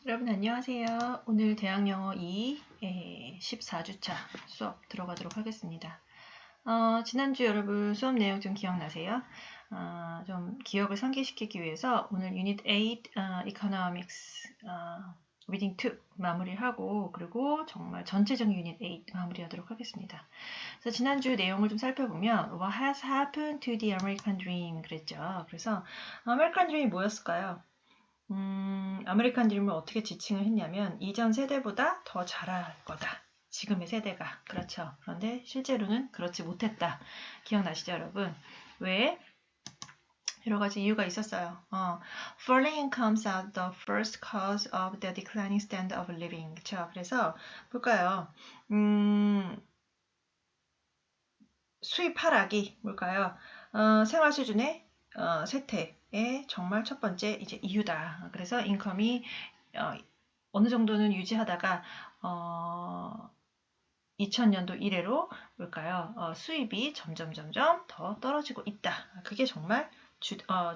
여러분 안녕하세요. 오늘 대학영어 2 14주차 수업 들어가도록 하겠습니다. 지난주 여러분 수업 내용 좀 기억나세요? 좀 기억을 상기시키기 위해서 오늘 유닛 8 Economics Reading 2 마무리하고 그리고 정말 전체적인 유닛 8 마무리하도록 하겠습니다. 그래서 지난주 내용을 좀 살펴보면 What has happened to the American Dream 그랬죠. 그래서 American Dream이 뭐였을까요? 아메리칸 드림을 어떻게 지칭을 했냐면 이전 세대보다 더 잘할 거다. 지금의 세대가. 그렇죠. 그런데 실제로는 그렇지 못했다. 기억나시죠, 여러분? 왜? 여러 가지 이유가 있었어요. Falling incomes are the first cause of the declining standard of living. 그렇죠. 그래서 볼까요? 수입 하락이 뭘까요? 생활 수준의 쇠퇴의 정말 첫 번째 이제 이유다. 그래서 인컴이 어느 정도는 유지하다가 2000년도 이래로 뭘까요? 수입이 점점 더 떨어지고 있다. 그게 정말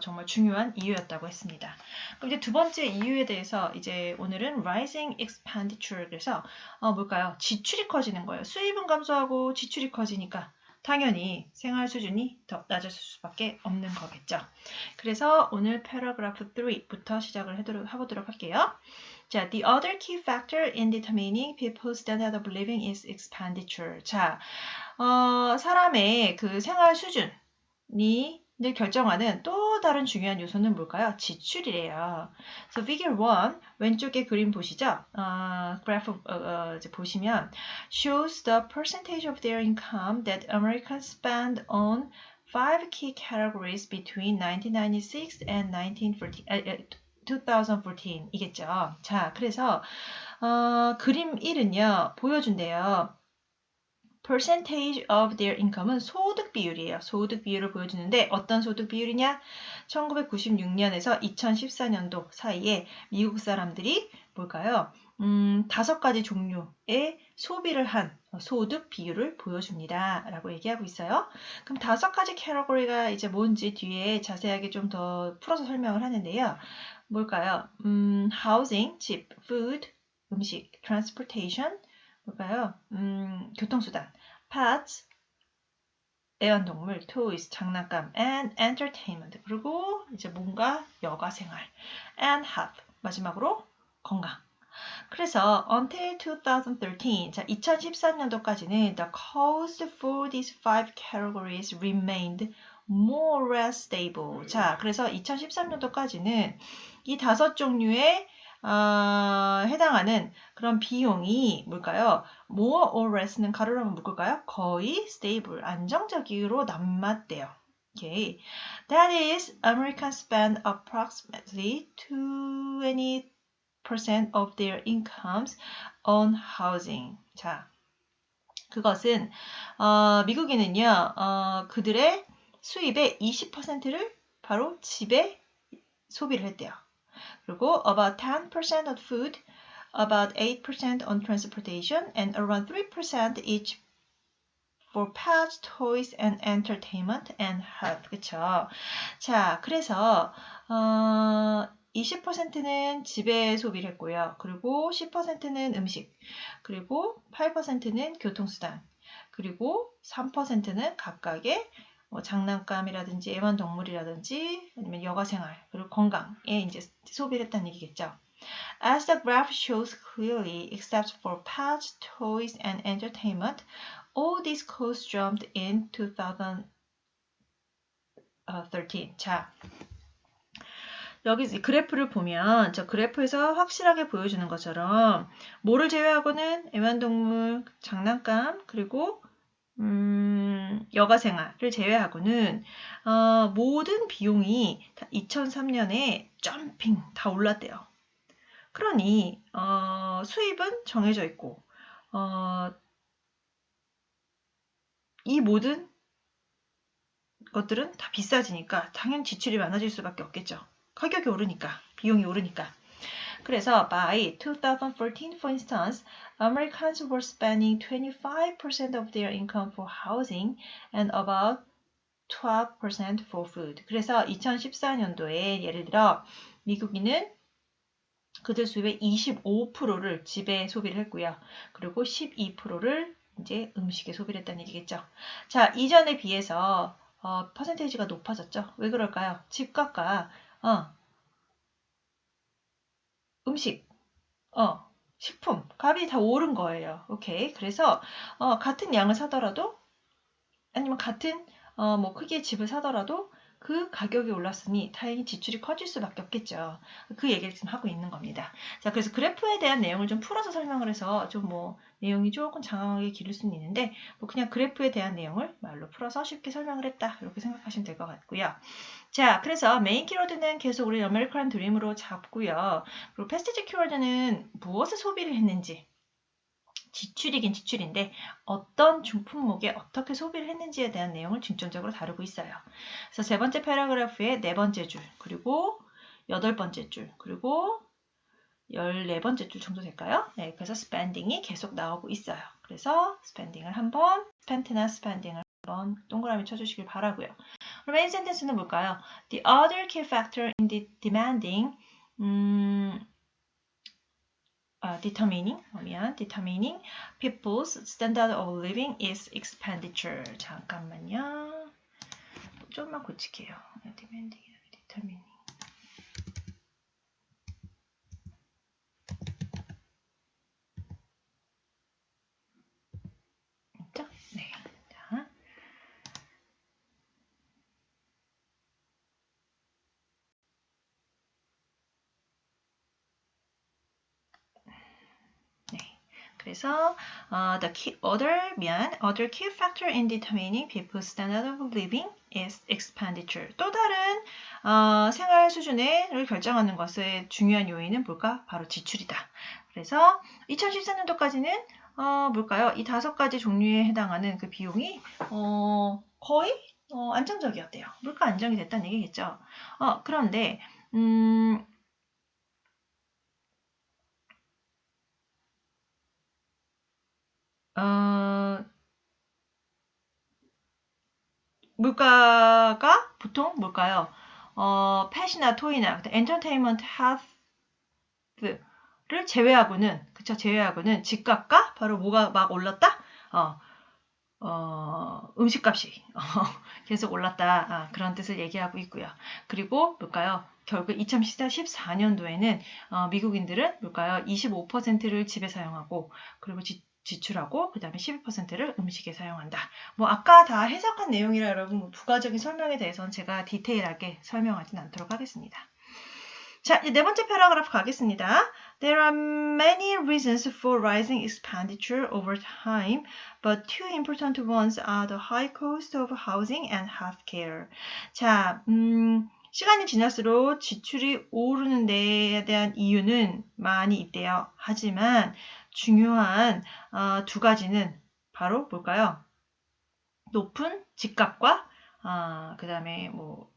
정말 중요한 이유였다고 했습니다. 그럼 이제 두 번째 이유에 대해서 이제 오늘은 rising expenditure 그래서 뭘까요? 지출이 커지는 거예요. 수입은 감소하고 지출이 커지니까 당연히 생활 수준이 더 낮아질 수밖에 없는 거겠죠. 그래서 오늘 패러그래프 3부터 시작을 해보도록 할게요. 자, the other key factor in determining people's standard of living is expenditure. 자, 사람의 그 생활 수준이 늘 결정하는 또 다른 중요한 요소는 뭘까요? 지출이래요. So figure 1 왼쪽에 그림 보시죠? 그래프 이제 보시면 shows the percentage of their income that Americans spend on 5 key categories between 1996 and 2014 이겠죠. 자, 그래서 그림 1은요. 보여준대요. percentage of their income은 소득 비율이에요. 소득 비율을 보여주는데 어떤 소득 비율이냐? 1996년에서 2014년도 사이에 미국 사람들이 뭘까요? 5가지 종류의 소비를 한 소득 비율을 보여줍니다. 라고 얘기하고 있어요. 그럼 5가지 캐러고리가 이제 뭔지 뒤에 자세하게 좀 더 풀어서 설명을 하는데요. 뭘까요? housing, 집, food, 음식, transportation, 뭘까요? 교통수단, pets, 애완동물, toys, 장난감, and entertainment. 그리고 이제 뭔가 여가생활, and health. 마지막으로 건강. 그래서 until 2013, 자 2013년도까지는 the cost for these 5 categories remained more or less stable. 자, 그래서 2013년도까지는 이 5종류의 해당하는 그런 비용이 뭘까요? more or less는 가로로 하면 묶을까요? 거의 stable, 안정적으로 남았대요. Okay. That is, Americans spend approximately 20% of their incomes on housing. 자, 그것은 미국인은요, 그들의 수입의 20%를 바로 집에 소비를 했대요. 그리고 about 10% on food, about 8% on transportation, and around 3% each for pets, toys, and entertainment and health. 그쵸? 자, 그래서 20%는 집에 소비를 했고요. 그리고 10%는 음식, 그리고 8%는 교통수단, 그리고 3%는 각각의 장난감이라든지 애완동물이라든지 아니면 여가생활 그리고 건강에 이제 소비를 했다는 얘기겠죠. As the graph shows clearly, except for pets, toys, and entertainment, all these costs jumped in 2013. 자, 여기 그래프를 보면 저 그래프에서 확실하게 보여주는 것처럼 뭐를 제외하고는 애완동물, 장난감, 그리고 여가생활을 제외하고는 모든 비용이 2003년에 점핑 다 올랐대요. 그러니 수입은 정해져 있고 이 모든 것들은 다 비싸지니까 당연히 지출이 많아질 수밖에 없겠죠. 가격이 오르니까, 비용이 오르니까. 그래서 by 2014, for instance, Americans were spending 25% of their income for housing and about 12% for food. 그래서 2014년도에 예를 들어 미국인은 그들 수입의 25%를 집에 소비를 했고요. 그리고 12%를 이제 음식에 소비를 했다는 얘기겠죠. 자, 이전에 비해서 퍼센테이지가 높아졌죠. 왜 그럴까요? 집값과 음식, 식품 값이 다 오른 거예요. 오케이. 그래서 같은 양을 사더라도 아니면 같은 뭐 크기의 집을 사더라도 그 가격이 올랐으니 당연히 지출이 커질 수밖에 없겠죠. 그 얘기를 지금 하고 있는 겁니다. 자, 그래서 그래프에 대한 내용을 좀 풀어서 설명을 해서 좀 뭐 내용이 조금 장황하게 기를 수는 있는데 뭐 그냥 그래프에 대한 내용을 말로 풀어서 쉽게 설명을 했다. 이렇게 생각하시면 될 것 같고요. 자, 그래서 메인 키워드는 계속 우리 아메리칸 드림으로 잡고요. 그리고 패스티지 키워드는 무엇을 소비를 했는지 지출이긴 지출인데 어떤 중품목에 어떻게 소비를 했는지에 대한 내용을 중점적으로 다루고 있어요. 그래서 세 번째 패러그래프의 네 번째 줄, 그리고 여덟 번째 줄, 그리고 14번째 줄 정도 될까요? 네, 그래서 spending이 계속 나오고 있어요. 그래서 spending을 한번, spent나 spending을 한번 동그라미 쳐주시길 바라고요. 그럼 메인 센텐스는 뭘까요? The other key factor in the determining people's standard of living is expenditure. 잠깐만요. 좀만 고칠게요. demanding, determining. 있죠? 네. 자. 네. 그래서 the other key factor in determining people's standard of living is expenditure. 또 다른 생활 수준을 결정하는 것의 중요한 요인은 뭘까? 바로 지출이다. 그래서 2014년도까지는 뭘까요? 이 5가지 종류에 해당하는 그 비용이 거의 안정적이었대요. 물가 안정이 됐다는 얘기겠죠. 그런데 물가가 보통 뭘까요? 펫이나 토이나 엔터테인먼트 헬스를 제외하고는 그쵸 제외하고는 집값과 바로 뭐가 막 올랐다? 음식값이 계속 올랐다. 그런 뜻을 얘기하고 있고요. 그리고 뭘까요? 결국 2014년도에는 미국인들은 뭘까요? 25%를 집에 사용하고 그리고 지출하고 그 다음에 12%를 음식에 사용한다. 뭐 아까 다 해석한 내용이라 여러분 뭐 부가적인 설명에 대해서는 제가 디테일하게 설명하진 않도록 하겠습니다. 자, 이제 네 번째 패러그래프 가겠습니다. There are many reasons for rising expenditure over time, but two important ones are the high cost of housing and healthcare. 자, 시간이 지날수록 지출이 오르는 데에 대한 이유는 많이 있대요. 하지만 중요한 두 가지는 바로 뭘까요? 높은 집값과 그 다음에 뭐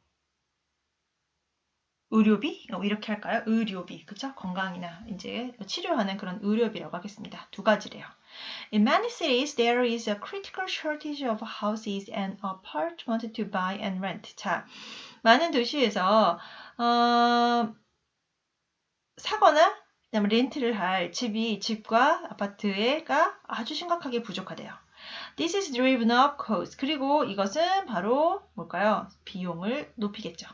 의료비? 이렇게 할까요? 의료비. 그쵸? 건강이나 이제 치료하는 그런 의료비라고 하겠습니다. 두 가지래요. In many cities, there is a critical shortage of houses and apartments to buy and rent. 자, 많은 도시에서 사거나 그다음에 렌트를 할 집과 아파트가 아주 심각하게 부족하대요. This is driven up cost. 그리고 이것은 바로 뭘까요? 비용을 높이겠죠.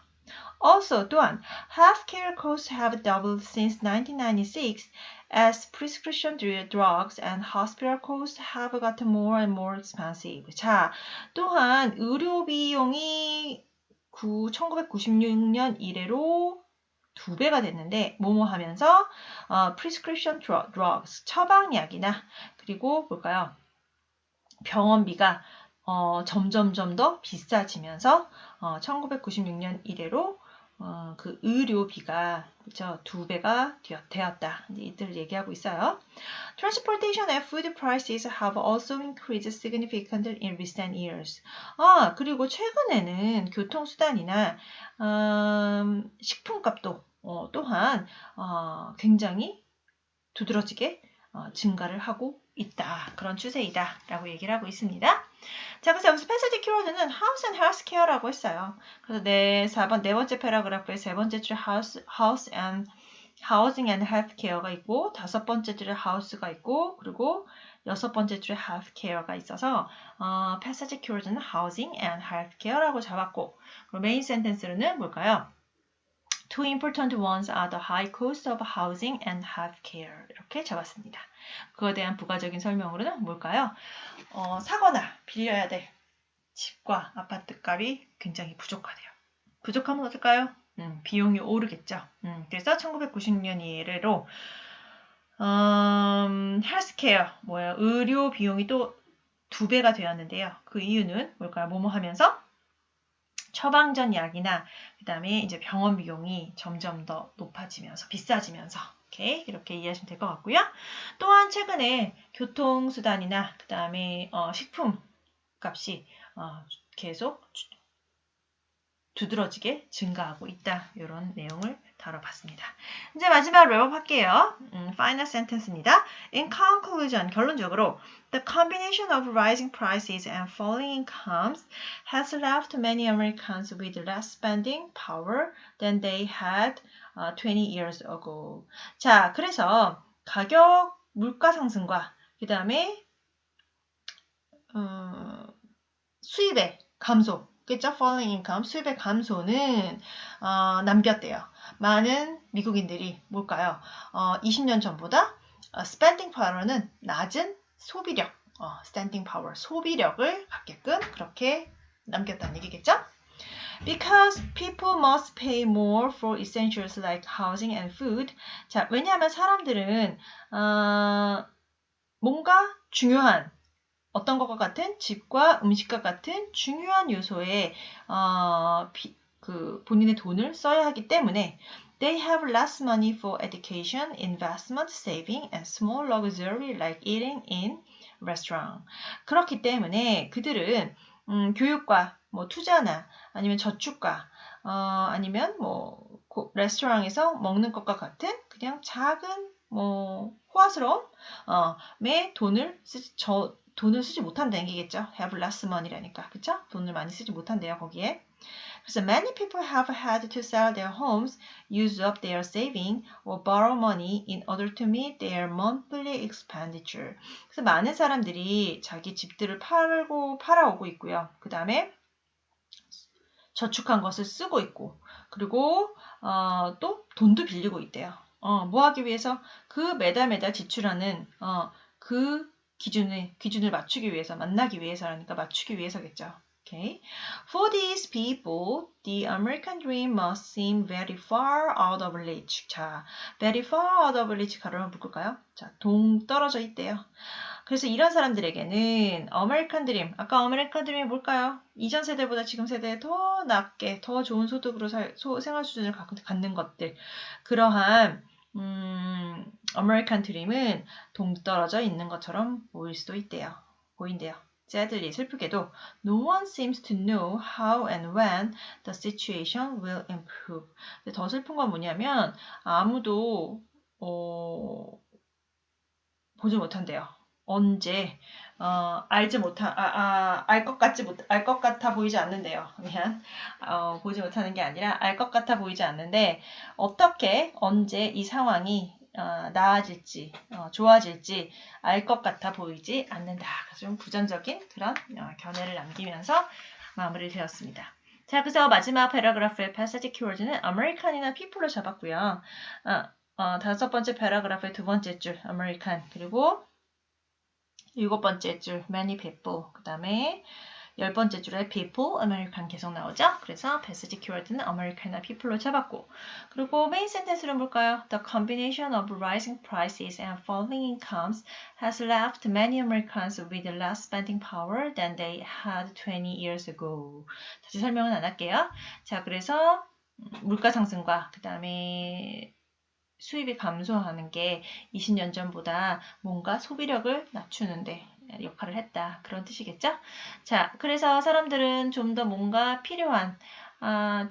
Also, 또한 healthcare costs have doubled since 1996 as prescription drugs and hospital costs have gotten more and more expensive. 자, 또한 의료 비용이 1996년 이래로 2배가 됐는데 뭐뭐 하면서 prescription drugs, 처방약이나 그리고 뭘까요? 병원비가 점점점 더 비싸지면서 1996년 이래로 그 의료비가 그쵸 2배가 되었다. 이들을 얘기하고 있어요. Transportation and food prices have also increased significantly in recent years. 그리고 최근에는 교통수단이나 식품값도 또한 굉장히 두드러지게 증가를 하고 있다. 그런 추세이다. 라고 얘기를 하고 있습니다. 자, 그래서 여기서 패시지 키워드는 house and healthcare라고 했어요. 그래서 네 번째 패러그래프의 세 번째 줄 house and housing and healthcare가 있고, 다섯 번째 줄에 house가 있고, 그리고 여섯 번째 줄에 healthcare가 있어서 passage keyword는 housing and healthcare라고 잡았고, 그리고 메인 센텐스로는 뭘까요? Two important ones are the high cost of housing and healthcare. 이렇게 잡았습니다. 그거에 대한 부가적인 설명으로는 뭘까요? 사거나 빌려야 될 집과 아파트 값이 굉장히 부족하대요. 부족하면 어떨까요? 비용이 오르겠죠. 그래서 1990년 이래로 헬스케어, 의료 비용이 또 2배가 되었는데요. 그 이유는 뭘까요? 뭐뭐 하면서 처방전 약이나 그 다음에 이제 병원 비용이 점점 더 높아지면서 비싸지면서 이렇게 이해하시면 될 것 같고요. 또한 최근에 교통수단이나 그 다음에 식품 값이 계속 두드러지게 증가하고 있다. 이런 내용을 다뤄봤습니다. 이제 마지막으로 랩업할게요. Final sentence입니다. In conclusion, 결론적으로 The combination of rising prices and falling incomes has left many Americans with less spending power than they had 20 years ago. 자, 그래서 가격, 물가 상승과 그 다음에 수입의 감소, 그죠? Falling income, 수입의 감소는 남겼대요. 많은 미국인들이 뭘까요? 20년 전보다 spending power는 낮은 소비력, spending power, 소비력을 갖게끔 그렇게 남겼다는 얘기겠죠? Because people must pay more for essentials like housing and food. 자, 왜냐하면 사람들은 뭔가 중요한 어떤 것과 같은 집과 음식과 같은 중요한 요소에 본인의 돈을 써야 하기 때문에 they have less money for education, investment, saving, and small luxury like eating in restaurant. 그렇기 때문에 그들은 교육과 투자나 아니면 저축과 아니면 레스토랑에서 먹는 것과 같은 그냥 작은 호화스러운 돈을 쓰지 못한다는 얘기겠죠. have less money라니까. 그쵸? 돈을 많이 쓰지 못한대요, 거기에. 그래서 many people have had to sell their homes, use up their saving, or borrow money in order to meet their monthly expenditure. 그래서 많은 사람들이 자기 집들을 팔아오고 있고요. 그 다음에 저축한 것을 쓰고 있고, 그리고 또 돈도 빌리고 있대요. 뭐 하기 위해서? 그 매달 지출하는 그 기준을 맞추기 위해서, 만나기 위해서라니까 맞추기 위해서겠죠. Okay. For these people, the American dream must seem very far out of reach. 자, very far out of reach 가로로 묶을까요? 자, 동떨어져 있대요. 그래서 이런 사람들에게는 아메리칸 드림, 아까 아메리칸 드림이 뭘까요? 이전 세대보다 지금 세대에 더 낮게, 더 좋은 소득으로 생활 수준을 갖는 것들. 그러한 아메리칸 드림은 동떨어져 있는 것처럼 보인대요. Sadly, 슬프게도 no one seems to know how and when the situation will improve. 근데 더 슬픈 건 뭐냐면 아무도 보지 못한대요. 언제 알 것 같아 보이지 않는데요. 보지 못하는 게 아니라 알 것 같아 보이지 않는데 어떻게 언제 이 상황이 나아질지 좋아질지 알 것 같아 보이지 않는다. 좀 부정적인 그런 견해를 남기면서 마무리를 되었습니다. 자, 그래서 마지막 패러그래프의 패시지 키워드는 American이나 people로 잡았고요. 다섯 번째 패러그래프의 두 번째 줄 American, 그리고 일곱 번째 줄 many people, 그 다음에 열 번째 줄에 people, American 계속 나오죠? 그래서 패시지 키워드는 American이나 people로 잡았고, 그리고 메인 센텐스를 볼까요? The combination of rising prices and falling incomes has left many Americans with less spending power than they had 20 years ago. 다시 설명은 안 할게요. 자, 그래서 물가 상승과 그 다음에 수입이 감소하는 게 20년 전보다 뭔가 소비력을 낮추는데 역할을 했다. 그런 뜻이겠죠? 자, 그래서 사람들은 좀 더 뭔가 필요한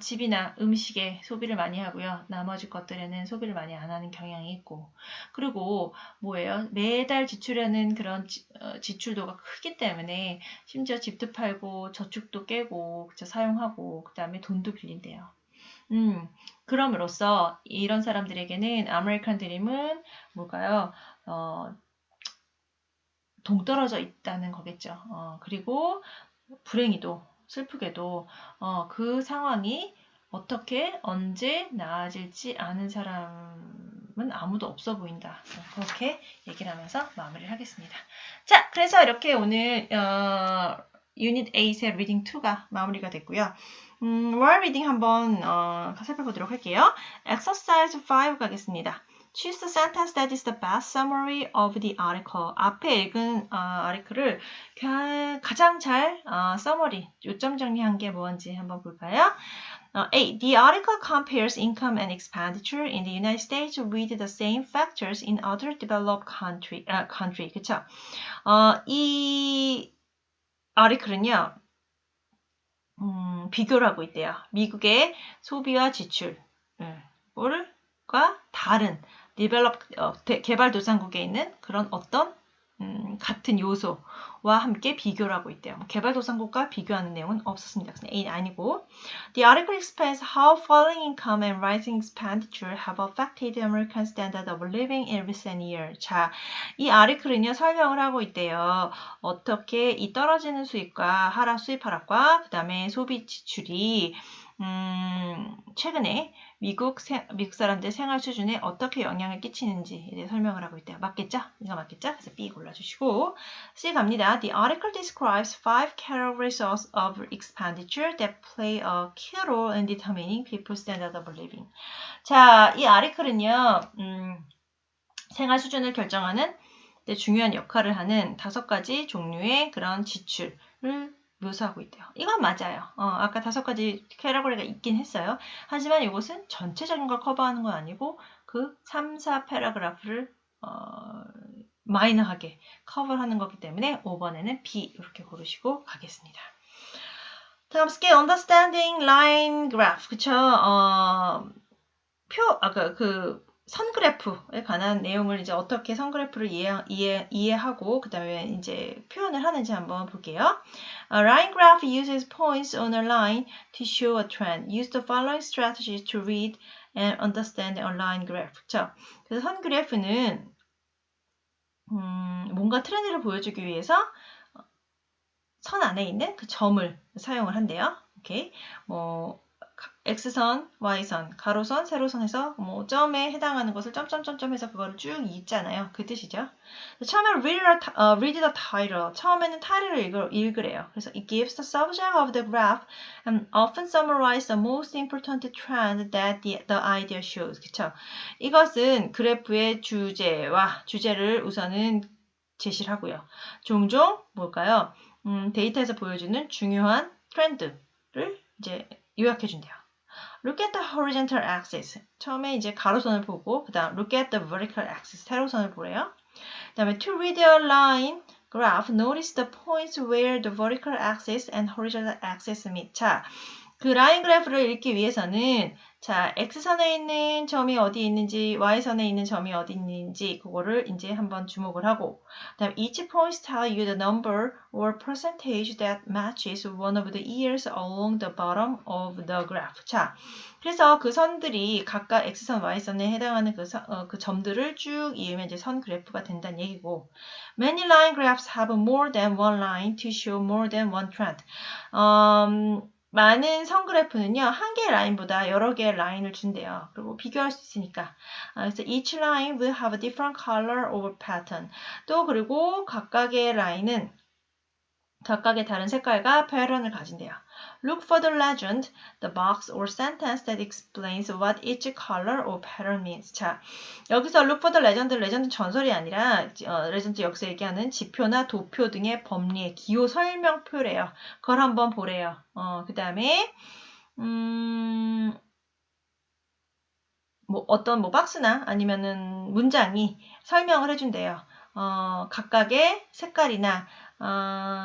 집이나 음식에 소비를 많이 하고요. 나머지 것들에는 소비를 많이 안 하는 경향이 있고, 그리고 매달 지출하는 그런 지출도가 크기 때문에 심지어 집도 팔고 저축도 깨고 사용하고 그 다음에 돈도 빌린대요. 그럼으로써 이런 사람들에게는 아메리칸 드림은 뭘까요? 동떨어져 있다는 거겠죠. 그리고 불행히도 슬프게도 그 상황이 어떻게 언제 나아질지 아는 사람은 아무도 없어 보인다. 그렇게 얘기를 하면서 마무리를 하겠습니다. 자, 그래서 이렇게 오늘 유닛 8의 리딩 2가 마무리가 됐고요. 월 리딩 한번 살펴보도록 할게요. Exercise 5 가겠습니다. Choose the sentence that is the best summary of the article. 앞에 읽은 아리클을 가장 잘 summary, 요점 정리한 게 뭔지 한번 볼까요? A. The article compares income and expenditure in the United States with the same factors in other developed country. 그쵸? 이 아리클은요, 비교를 하고 있대요. 미국의 소비와 지출과 다른 개발도상국에 있는 그런 어떤 같은 요소와 함께 비교를 하고 있대요. 개발도상국과 비교하는 내용은 없었습니다. A 아니고 The article explains how falling income and rising expenditure have affected the American standard of living in recent years. 자, 이 아리클은요 설명을 하고 있대요. 어떻게 이 떨어지는 수입과 수입 하락과 그 다음에 소비 지출이 최근에 미국 사람들 생활 수준에 어떻게 영향을 끼치는지에 대해 설명을 하고 있대요. 맞겠죠? 이거 맞겠죠? 그래서 B 골라주시고 C 갑니다. The article describes 5 categories of expenditure that play a key role in determining people's standard of living. 자, 이 아리클은요. 생활 수준을 결정하는 중요한 역할을 하는 5가지 종류의 그런 지출을 묘사하고 있대요. 이건 맞아요. 아까 5가지 캐러고리가 있긴 했어요. 하지만 이것은 전체적인 걸 커버하는 건 아니고 그 3, 4 패러그래프를 마이너하게 커버하는 거기 때문에 5번에는 B 이렇게 고르시고 가겠습니다. 다음 scale understanding line graph. 그쵸? 선 그래프에 관한 내용을 이제 어떻게 선 그래프를 이해하고 그 다음에 이제 표현을 하는지 한번 볼게요. A line graph uses points on a line to show a trend. Use the following strategies to read and understand a line graph. 자, 그래서 선 그래프는 뭔가 트렌드를 보여주기 위해서 선 안에 있는 그 점을 사용을 한대요. 오케이, X선, Y선, 가로선, 세로선에서 점에 해당하는 것을 점점점점 해서 그거를 쭉 읽잖아요. 그 뜻이죠. 처음에 read the title. 처음에는 title을 읽으래요. 그래서 it gives the subject of the graph and often summarize the most important trend that the idea shows. 그쵸? 이것은 그래프의 주제를 우선은 제시를 하고요. 종종 뭘까요? 데이터에서 보여주는 중요한 트렌드를 이제 요약해 준대요. Look at the horizontal axis. 처음에 이제 가로선을 보고, 그 다음 look at the vertical axis. 세로선을 보래요. 그 다음에 to read a line graph, notice the points where the vertical axis and horizontal axis meet. 자, 그 라인 그래프를 읽기 위해서는 자, X선에 있는 점이 어디 있는지, Y선에 있는 점이 어디 있는지 그거를 이제 한번 주목을 하고 그다음 each point tell you the number or percentage that matches one of the years along the bottom of the graph. 자, 그래서 그 선들이 각각 X선, Y선에 해당하는 그 점들을 쭉 이으면 이제 선 그래프가 된다는 얘기고 Many line graphs have more than one line to show more than one trend. 많은 선 그래프는요, 한 개의 라인보다 여러 개의 라인을 준대요. 그리고 비교할 수 있으니까. 그래서 each line will have a different color or pattern. 또 그리고 각각의 라인은 각각의 다른 색깔과 패턴을 가진대요. Look for the legend, the box or sentence that explains what each color or pattern means. 자, 여기서 look for the legend, 레전드 전설이 아니라 레전드 역사 얘기하는 지표나 도표 등의 법리의 기호 설명표래요. 그걸 한번 보래요. 그 다음에 어떤 박스나 아니면은 문장이 설명을 해준대요. 각각의 색깔이나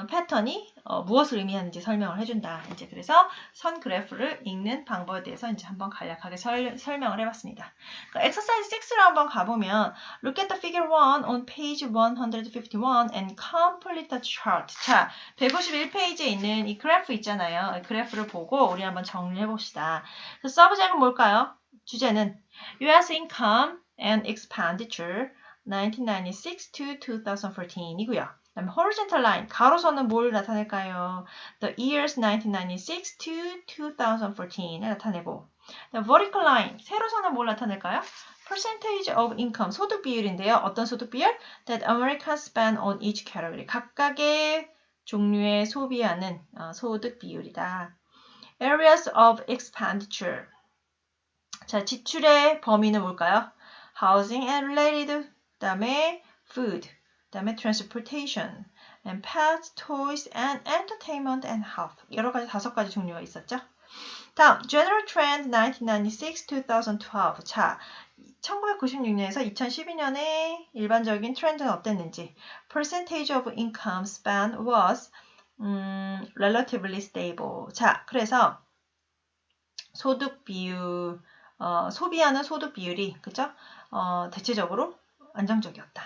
패턴이 무엇을 의미하는지 설명을 해준다. 이제 그래서 선 그래프를 읽는 방법에 대해서 이제 한번 간략하게 설명을 해봤습니다. exercise 6로 한번 가보면 look at the figure 1 on page 151 and complete the chart. 자, 151페이지에 있는 이 그래프 있잖아요. 이 그래프를 보고 우리 한번 정리해 봅시다. subject은 뭘까요? 주제는 US income and expenditure 1996 to 2014이고요. 그다음에 horizontal line, 가로선은 뭘 나타낼까요? The years 1996 to 2014을 나타내고 the vertical line, 세로선은 뭘 나타낼까요? Percentage of income, 소득 비율인데요. 어떤 소득 비율? That Americans spend on each category, 각각의 종류의 소비하는 소득 비율이다. Areas of expenditure, 자, 지출의 범위는 뭘까요? Housing and related, 그 다음에 food, 그 다음에 transportation, and pets, toys, and entertainment and health. 여러 가지 5가지 종류가 있었죠. 다음, general trend 1996-2012. 자, 1996년에서 2012년에 일반적인 트렌드는 어땠는지. Percentage of income spent was relatively stable. 자, 그래서 소득 비율, 소비하는 소득 비율이 그죠? 대체적으로 안정적이었다.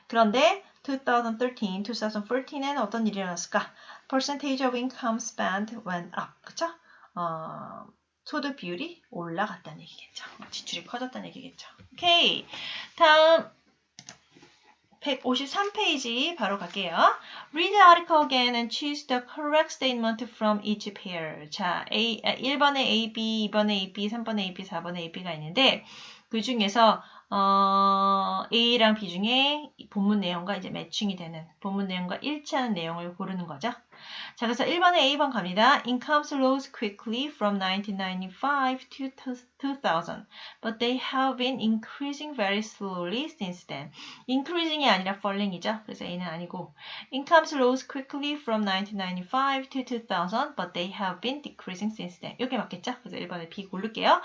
그런데 2013, 2014에는 어떤 일이 일어났을까? Percentage of income spent went up. 그죠? 소득 비율이 올라갔다는 얘기겠죠. 지출이 커졌다는 얘기겠죠. 오케이. 다음 153페이지 바로 갈게요. Read the article again and choose the correct statement from each pair. 자, 1번에 A, B, 2번에 A, B, 3번에 A, B, 4번에 A, B가 있는데 그 중에서 A랑 B 중에 본문 내용과 이제 매칭이 되는 본문 내용과 일치하는 내용을 고르는 거죠. 자, 그래서 1번에 A번 갑니다. Incomes rose quickly from 1995 to 2000, but they have been increasing very slowly since then. increasing이 아니라 falling이죠. 그래서 A는 아니고 Incomes rose quickly from 1995 to 2000, but they have been decreasing since then. 이게 맞겠죠? 그래서 1번에 B 고를게요.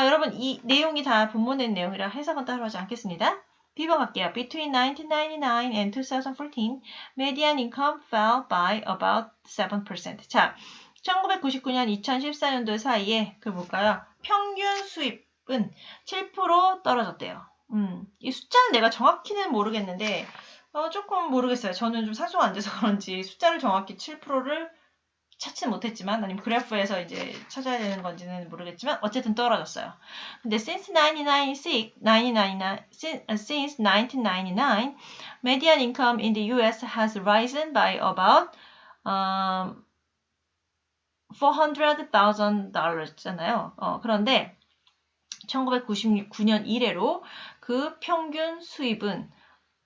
여러분 이 내용이 다 본문의 내용이라 해석은 따로 하지 않겠습니다. B번 갈게요. Between 1999 and 2014, median income fell by about 7%. 자, 1999년, 2014년도 사이에 그 뭘까요? 평균 수입은 7% 떨어졌대요. 이 숫자는 내가 정확히는 모르겠는데 조금 모르겠어요. 저는 좀 사수가 안 돼서 그런지 숫자를 정확히 7%를 찾지 못했지만 아니면 그래프에서 이제 찾아야 되는 건지는 모르겠지만 어쨌든 떨어졌어요. 근데 since 1999, median income in the US has risen by about $400,000잖아요. 그런데 1999년 이래로 그 평균 수입은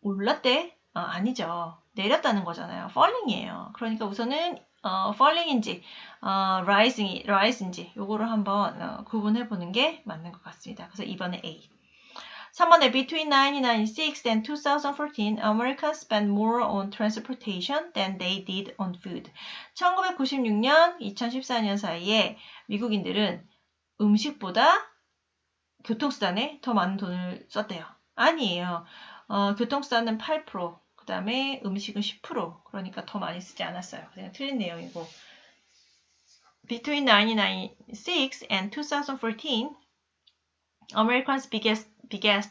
올랐대? 아니죠. 내렸다는 거잖아요. falling이에요. 그러니까 우선은 falling인지 rise인지 요거를 한번 구분해 보는 게 맞는 것 같습니다. 그래서 2번에 A. 3번에 between 1996 and 2014, Americans spent more on transportation than they did on food. 1996년, 2014년 사이에 미국인들은 음식보다 교통수단에 더 많은 돈을 썼대요. 아니에요. 교통수단은 8%, 그 다음에 음식은 10%, 그러니까 더 많이 쓰지 않았어요. 그냥 틀린 내용이고. Between 1996 and 2014, Americans' biggest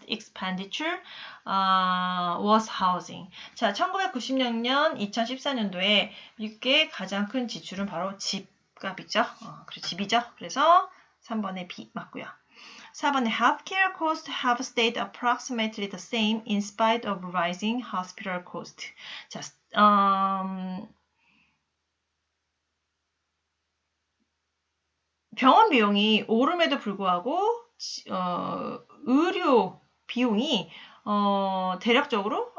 expenditure was housing. 자, 1996년, 2014년도에 미국의 가장 큰 지출은 바로 집값이죠. 그리고 집이죠. 그래서 3번의 B 맞고요. 4번에 healthcare costs have stayed approximately the same in spite of rising hospital cost. 자, 병원 비용이 오름에도 불구하고 의료 비용이 대략적으로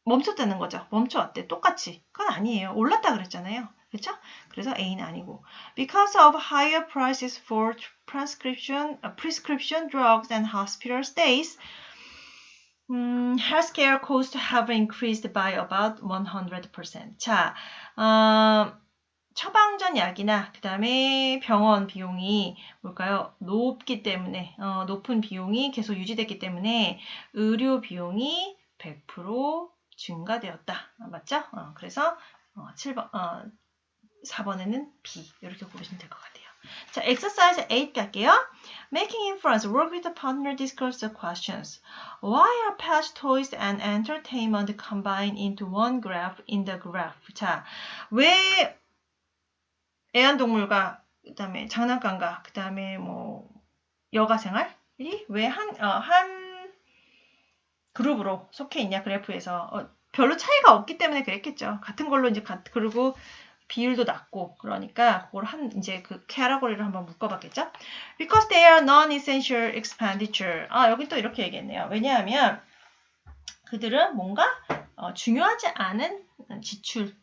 멈췄다는 거죠. 멈춰왔대. 똑같이. 그건 아니에요. 올랐다 그랬잖아요. 그렇죠? 그래서 A는 아니고. Because of higher prices for prescription drugs and hospital stays, healthcare costs have increased by about 100%. 자, 처방전 약이나 그 다음에 병원 비용이 뭘까요? 높기 때문에 높은 비용이 계속 유지됐기 때문에 의료 비용이 100% 증가되었다. 맞죠? 그래서 7번, 4번에는 B 이렇게 고르시면 될 것 같아요. 자, exercise 8 갈게요. Making inference. Work with the partner. Discuss the questions. Why are pets, toys, and entertainment combined into one graph in the graph? 자, 왜 애완동물과 그다음에 장난감가, 그다음에 뭐 여가 생활이 왜 한 그룹으로 속해 있냐 그래프에서 별로 차이가 없기 때문에 그랬겠죠. 같은 걸로 이제 그리고 비율도 낮고 그러니까 그걸 이제 그 캐러고리를 한번 묶어봤겠죠. Because they are non-essential expenditure. 여기 또 이렇게 얘기했네요. 왜냐하면 그들은 뭔가 중요하지 않은 지출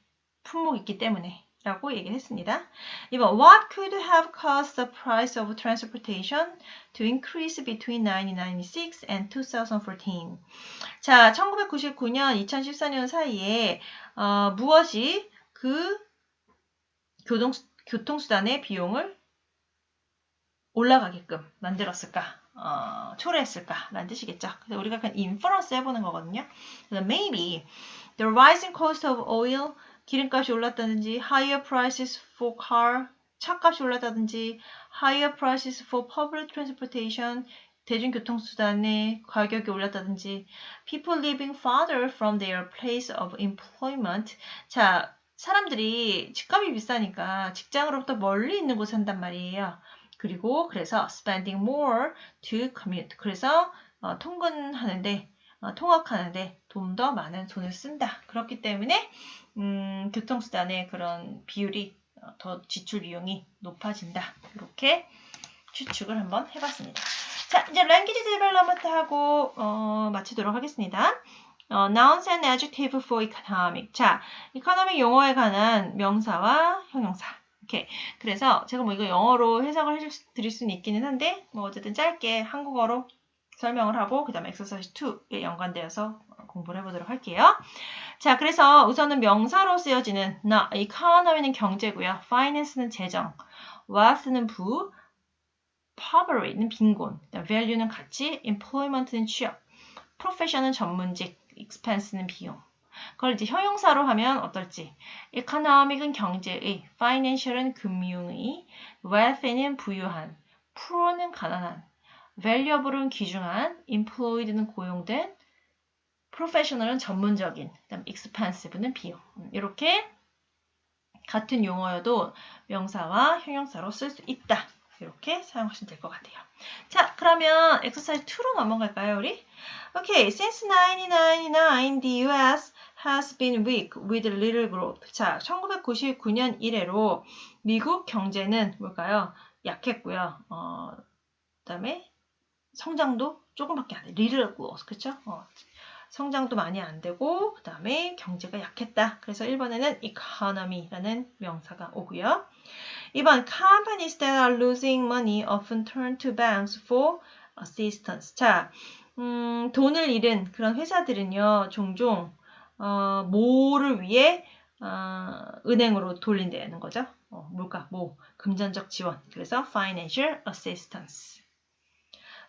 품목이 있기 때문에 라고 얘기를 했습니다. 이번 What could have caused the price of transportation to increase between 1996 and 2014? 자, 1999년, 2014년 사이에 무엇이 그 교통수단의 비용을 올라가게끔 만들었을까? 초래했을까라는 뜻이겠죠. 그래서 우리가 그냥 인퍼런스 해보는 거거든요. 그래서 maybe the rising cost of oil, 기름값이 올랐다든지 higher prices for car, 차값이 올랐다든지 higher prices for public transportation, 대중교통수단의 가격이 올랐다든지 people living farther from their place of employment. 자, 사람들이 집값이 비싸니까 직장으로부터 멀리 있는 곳에 산단 말이에요. 그리고 그래서 spending more to commute. 그래서 통근하는데 통학하는데 좀 더 많은 돈을 쓴다. 그렇기 때문에 교통수단의 그런 비율이 더 지출 비용이 높아진다. 이렇게 추측을 한번 해봤습니다. 자, 이제 랭귀지 디벨롭먼트 하고 마치도록 하겠습니다. Nouns and adjective for economic. 자, economic 용어에 관한 명사와 형용사. 오케이. 그래서 제가 뭐 이거 영어로 해석을 드릴 수는 있기는 한데 뭐 어쨌든 짧게 한국어로 설명을 하고 그 다음에 exercise 2에 연관되어서 공부를 해보도록 할게요. 자, 그래서 우선은 명사로 쓰여지는 economy는 경제고요. finance는 재정, wealth는 부, poverty는 빈곤, value는 가치, employment는 취업, profession은 전문직, expense는 비용. 그걸 이제 형용사로 하면 어떨지. economic은 경제의, financial은 금융의, wealth는 부유한, poor는 가난한, valuable은 귀중한, employed는 고용된, professional은 전문적인, 그다음 expensive는 비용. 이렇게 같은 용어여도 명사와 형용사로 쓸 수 있다. 이렇게 사용하시면 될 것 같아요. 자, 그러면 exercise 2로 넘어갈까요, 우리? Okay, since 1999, the US has been weak with little growth. 자, 1999년 이래로 미국 경제는 뭘까요? 약했고요. 그다음에 성장도 조금밖에 안 돼. little growth, 그쵸? 성장도 많이 안 되고 그 다음에 경제가 약했다. 그래서 1번에는 economy라는 명사가 오고요. 2번 companies that are losing money often turn to banks for assistance. 자, 돈을 잃은 그런 회사들은요. 종종 뭐를 위해 은행으로 돌린다는 거죠. 뭘까? 금전적 지원. 그래서 financial assistance.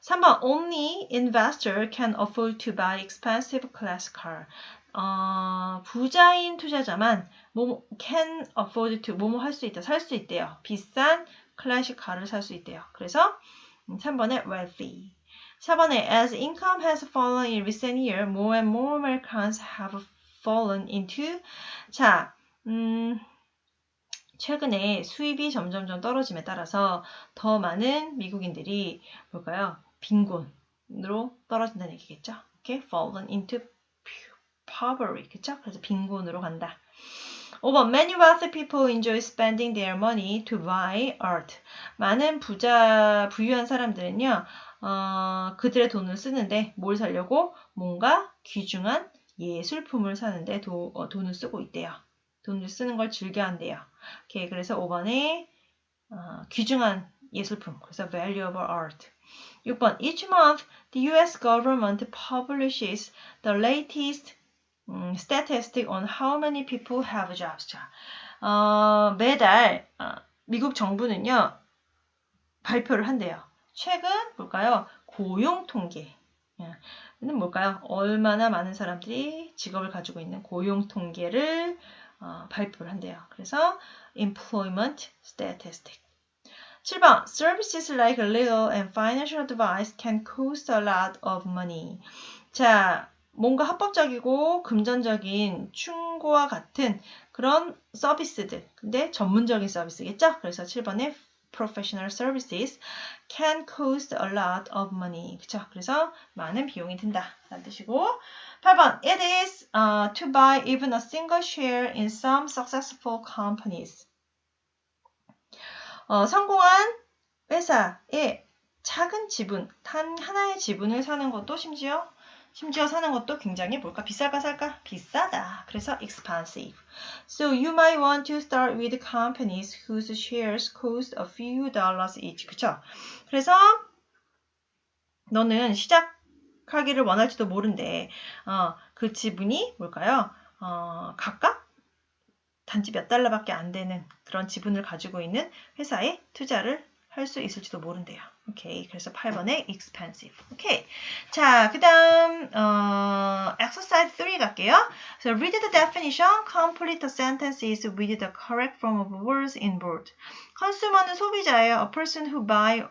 3번 Only investor can afford to buy expensive class car. 부자인 투자자만 can afford to 뭐뭐 할 수 있다, 살 수 있대요. 비싼 클래식 카를 살 수 있대요. 그래서 3번에 wealthy. 4번에 as income has fallen in recent years, more and more Americans have fallen into. 자, 최근에 수입이 점점점 떨어짐에 따라서 더 많은 미국인들이 뭘까요? 빈곤으로 떨어진다는 얘기겠죠. Okay? fallen into poverty. 그쵸? 그래서 빈곤으로 간다. 5번 Many wealthy people enjoy spending their money to buy art. 많은 부유한 사람들은요. 그들의 돈을 쓰는데 뭘 사려고? 뭔가 귀중한 예술품을 사는데 돈을 쓰고 있대요. 돈을 쓰는 걸 즐겨한대요. 오케이, 그래서 5번에 귀중한 예술품, 그래서 valuable art. 6번 Each month, the U.S. government publishes the latest statistic on how many people have jobs. 자, 매달 미국 정부는요 발표를 한대요. 최근 볼까요? 고용 통계. 는 뭘까요? 얼마나 많은 사람들이 직업을 가지고 있는 고용 통계를 발표를 한대요. 그래서 employment statistic. 7번 Services like legal and financial advice can cost a lot of money. 자, 뭔가 합법적이고 금전적인 충고와 같은 그런 서비스들. 근데 전문적인 서비스겠죠? 그래서 7번에 professional services can cost a lot of money. 그쵸? 그래서 많은 비용이 든다. 라는 뜻이고 8번 It is to buy even a single share in some successful companies. 성공한 회사의 작은 지분, 단 하나의 지분을 사는 것도 심지어 사는 것도 굉장히 뭘까? 비쌀까 살까? 비싸다. 그래서 expensive. So you might want to start with companies whose shares cost a few dollars each. 그쵸? 그래서 너는 시작하기를 원할지도 모른대. 그 지분이 뭘까요? 각각 단지 몇 달러밖에 안 되는 그런 지분을 가지고 있는 회사에 투자를 할 수 있을지도 모른대요. 오케이. 그래서 8번에 expensive. 오케이. 자, 그 다음, exercise 3 갈게요. So read the definition, complete the sentences with the correct form of words in bold. consumer는 소비자예요. A person who buy a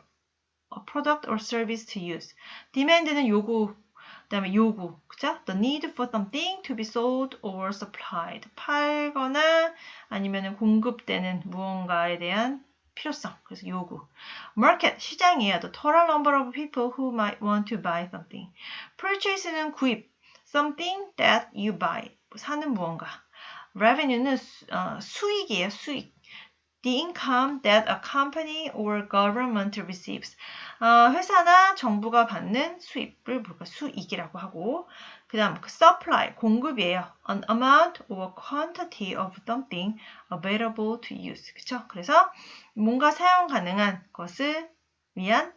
product or service to use. demand는 요구, 그 다음에 요구, 그죠? The need for something to be sold or supplied. 팔거나 아니면 공급되는 무언가에 대한 필요성, 그래서 요구. Market, 시장이에요. The total number of people who might want to buy something. Purchase는 구입, something that you buy, 사는 무언가. Revenue는 수익이에요, 수익. The income that a company or government receives. 회사나 정부가 받는 수입을 수익이라고 하고, 그 다음 supply, 공급이에요. An amount or quantity of something available to use. 그쵸? 그래서 뭔가 사용 가능한 것을 위한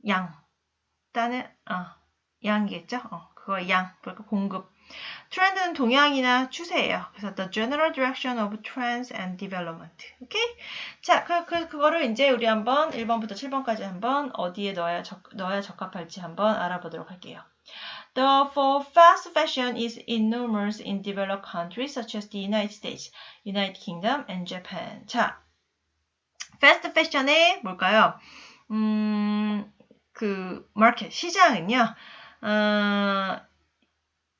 양, 일단은 양이겠죠? 그거 양, 그러니까 공급. 트렌드는 동향이나 추세예요. 그래서 the general direction of trends and development. 오케이? 자, 그거를 이제 우리 한번 1번부터 7번까지 한번 어디에 넣어야 적합할지 한번 알아보도록 할게요. The for fast fashion is enormous in developed countries such as the United States, United Kingdom, and Japan. 자, fast fashion의 뭘까요? 그 마켓 시장은요.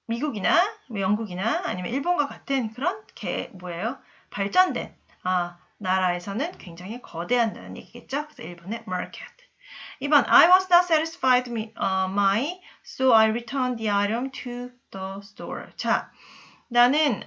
미국이나 영국이나 아니면 일본과 같은 그런 발전된 나라에서는 굉장히 거대한다는 얘기겠죠. 그래서 1번의 market. 2번 I was not satisfied so I returned the item to the store. 자, 나는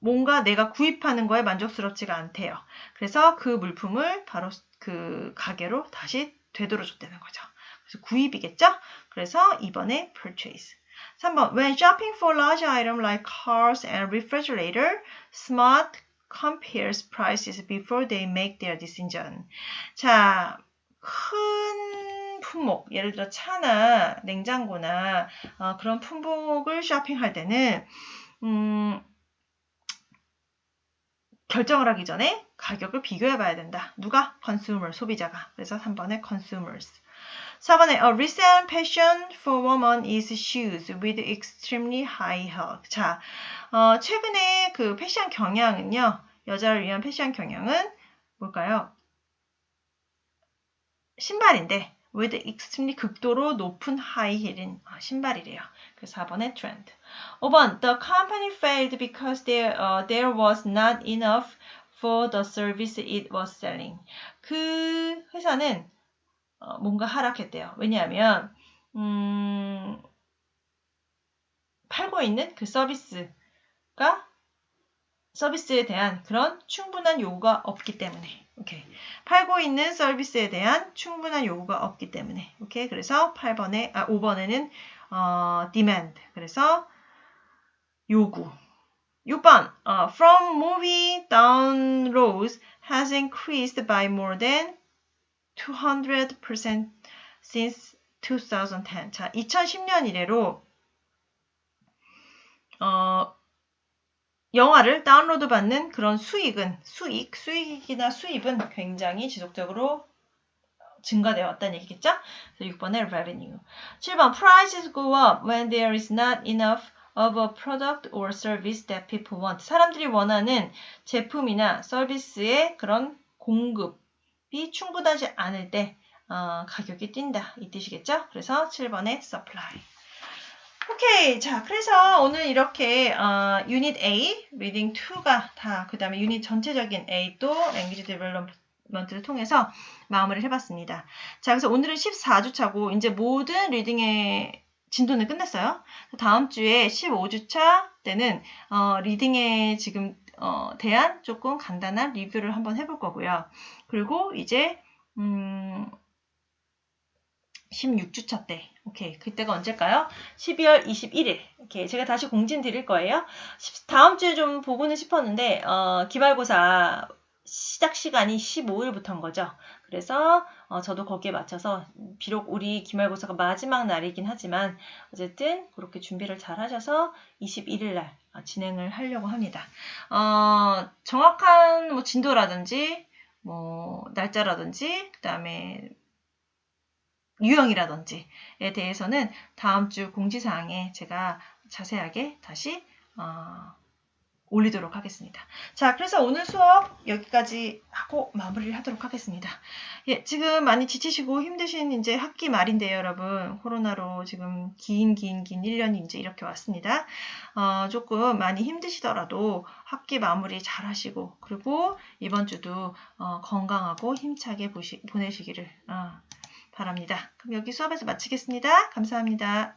뭔가 내가 구입하는 거에 만족스럽지가 않대요. 그래서 그 물품을 바로 그 가게로 다시 되돌려줬다는 거죠. 그래서 구입이겠죠? 그래서 2번에 purchase. 3번 When shopping for large items like cars and refrigerator, smart compares prices before they make their decision. 자, 큰 품목, 예를 들어 차나 냉장고나 그런 품목을 쇼핑할 때는 결정을 하기 전에 가격을 비교해 봐야 된다. 누가? consumer, 소비자가. 그래서 3번에 consumers. 4번에 A recent passion for women is shoes with extremely high heel. 자, 최근에 그 패션 경향은요. 여자를 위한 패션 경향은 뭘까요? 신발인데 with extremely 극도로 높은 high heel인 신발이래요. 그래서 4번에 trend. 5번 The company failed because there was not enough for the service it was selling. 그 회사는 뭔가 하락했대요. 왜냐하면 팔고 있는 그 서비스에 대한 그런 충분한 요구가 없기 때문에. 오케이. 팔고 있는 서비스에 대한 충분한 요구가 없기 때문에. 오케이. 그래서 5번에는 demand. 그래서 요구. 6번 from movie downloads has increased by more than 200% since 2010. 자, 2010년 이래로 영화를 다운로드 받는 그런 수익이나 수입은 굉장히 지속적으로 증가되어 왔다는 얘기겠죠? 그래서 6번에 revenue. 7번 prices go up when there is not enough of a product or service that people want. 사람들이 원하는 제품이나 서비스의 그런 공급이 충분하지 않을 때 가격이 뛴다 이 뜻이겠죠? 그래서 7번에 supply. 오케이. 자, 그래서 오늘 이렇게 유닛 A, 리딩 2가 다, 그 다음에 유닛 전체적인 A도 랭귀지 데벨롭먼트를 통해서 마무리를 해봤습니다. 자, 그래서 오늘은 14주차고 이제 모든 리딩의 진도는 끝냈어요. 다음 주에 15주차 때는 리딩에 지금 대한 조금 간단한 리뷰를 한번 해볼 거고요. 그리고 이제 16주차 때, 오케이, 그때가 언제일까요? 12월 21일. 오케이, 제가 다시 공진 드릴 거예요. 다음 주에 좀 보고는 싶었는데, 기말고사 시작 시간이 15일부터인 거죠. 그래서 저도 거기에 맞춰서 비록 우리 기말고사가 마지막 날이긴 하지만 어쨌든 그렇게 준비를 잘 하셔서 21일 날 진행을 하려고 합니다. 정확한 뭐 진도라든지 뭐 날짜라든지 그다음에 유형이라든지에 대해서는 다음 주 공지사항에 제가 자세하게 다시 올리도록 하겠습니다. 자, 그래서 오늘 수업 여기까지 하고 마무리를 하도록 하겠습니다. 예, 지금 많이 지치시고 힘드신 이제 학기 말인데요, 여러분. 코로나로 지금 긴 1년이 이제 이렇게 왔습니다. 조금 많이 힘드시더라도 학기 마무리 잘 하시고, 그리고 이번 주도 건강하고 힘차게 보내시기를 바랍니다. 그럼 여기 수업에서 마치겠습니다. 감사합니다.